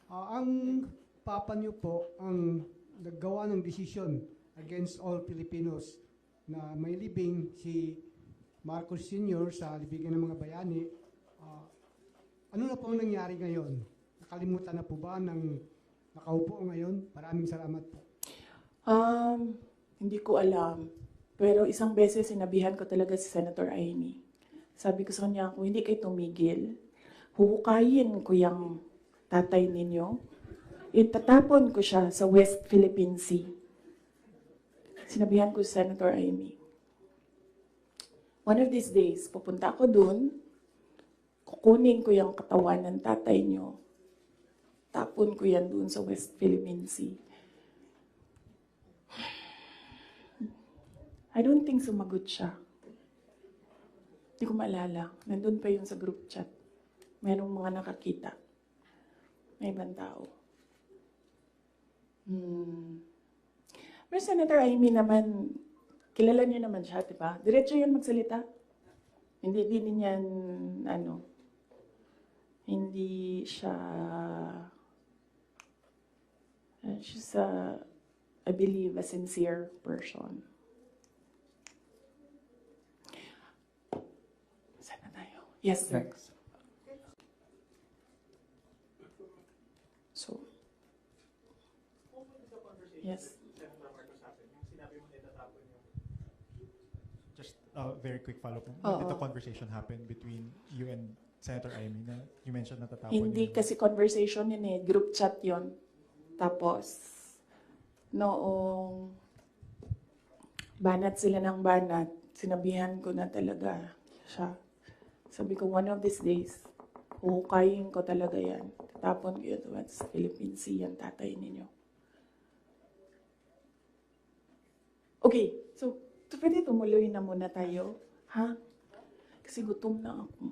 Ang papa niyo po ang naggawa ng desisyon against all Filipinos na may libing si Marcos Sr. sa libigan ng mga bayani. Ah, ano na po ang nangyari ngayon? Nakalimutan na po ba ng nakaupo ngayon? Maraming salamat po. Hindi ko alam. Pero isang beses sinabihan ko talaga si Senator Amy. Sabi ko sa kanya, kung hindi kayo tumigil, huhukayin ko yung tatay ninyo. Itatapon ko siya sa West Philippine Sea. Sinabihan ko si Senator Amy. One of these days, pupunta ako dun, kukunin ko yung katawan ng tatay nyo, tapon ko yan dun sa West Philippine Sea. I don't think sumagot siya. Hindi ko maalala. Nandun pa yun sa group chat. Merong mga nakakita. May ibang tao. Pero Senator Amy naman, kilala niyo naman siya, di ba? Diretso yan magsalita. Hindi din yan, hindi siya, she's I believe, a sincere person. Saan na tayo? Yes, sir. Next. So, yes. Just a very quick follow-up. Oo. When did the conversation happen between you and Senator Amy na you mentioned natatapon Hindi yung- kasi conversation yun eh, group chat yun. Tapos, noong banat sila ng banat, sinabihan ko na talaga siya. Sabi ko, one of these days, huhukayin ko talaga yan. Tatapon ko yun sa Philippine Sea, yung tatay ninyo. Okay, so pwede tumuloy na muna tayo, ha? Kasi gutom na ako.